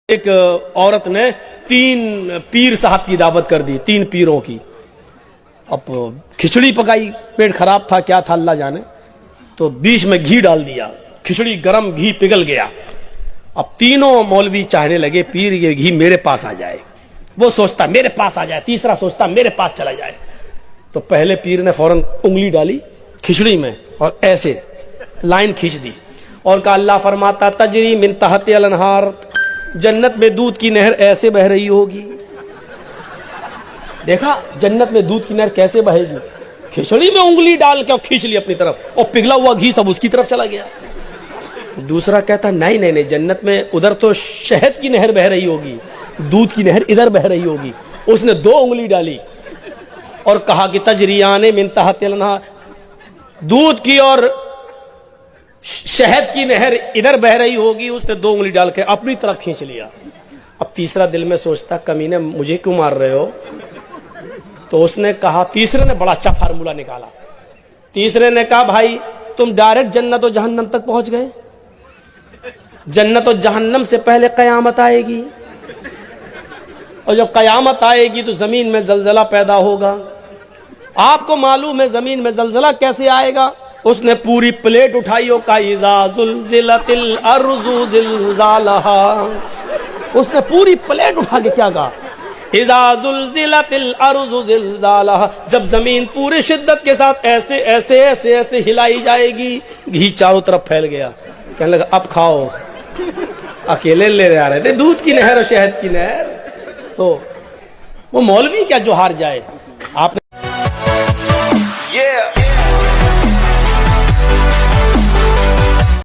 ایک عورت نے 3 پیر صاحب کی دعوت کر دی، 3 پیروں کی۔ اب کھچڑی پکائی، پیٹ خراب تھا کیا تھا اللہ جانے، تو بیچ میں گھی ڈال دیا، کھچڑی گرم، گھی پگھل گیا۔ اب تینوں مولوی چاہنے لگے پیر یہ گھی میرے پاس آ جائے، وہ سوچتا میرے پاس آ جائے، تیسرا سوچتا میرے پاس چلا جائے۔ تو پہلے پیر نے فوراً انگلی ڈالی کھچڑی میں اور ایسے لائن کھینچ دی اور کہا اللہ فرماتا تجری من تحت الانہار، جنت میں دودھ کی نہر ایسے بہ رہی ہوگی۔ دیکھا جنت میں دودھ کی نہر کیسے بہے گی، کھچڑی میں انگلی ڈال کے اور کھینچ لی اپنی طرف، اور پگھلا ہوا گھی سب اس کی طرف چلا گیا۔ دوسرا کہتا نہیں جنت میں ادھر تو شہد کی نہر بہ رہی ہوگی، دودھ کی نہر ادھر بہ رہی ہوگی۔ اس نے 2 انگلی ڈالی اور کہا کہ تجریان من تحت الانہار، دودھ کی اور شہد کی نہر ادھر بہ رہی ہوگی۔ اس نے 2 انگلی ڈال کے اپنی طرف کھینچ لیا۔ اب تیسرا دل میں سوچتا کمینے مجھے کیوں مار رہے ہو؟ تو اس نے کہا، تیسرے نے بڑا اچھا فارمولہ نکالا۔ تیسرے نے کہا بھائی تم ڈائریکٹ جنت و جہنم تک پہنچ گئے، جنت و جہنم سے پہلے قیامت آئے گی، اور جب قیامت آئے گی تو زمین میں زلزلہ پیدا ہوگا۔ آپ کو معلوم ہے زمین میں زلزلہ کیسے آئے گا؟ اس نے پوری پلیٹ اٹھائی اور کہا اذا زلزلت الارض زلزالها۔ اس نے پوری پلیٹ اٹھا کے کیا کہا؟ اذا زلزلت الارض زلزالها، جب زمین پوری شدت کے ساتھ ایسے ایسے ایسے ایسے ہلائی جائے گی۔ گھی چاروں طرف پھیل گیا، کہنے لگا اب کھاؤ۔ اکیلے لے آ رہے تھے دودھ کی نہر اور شہد کی نہر، تو وہ مولوی کیا جو ہار جائے۔ آپ نے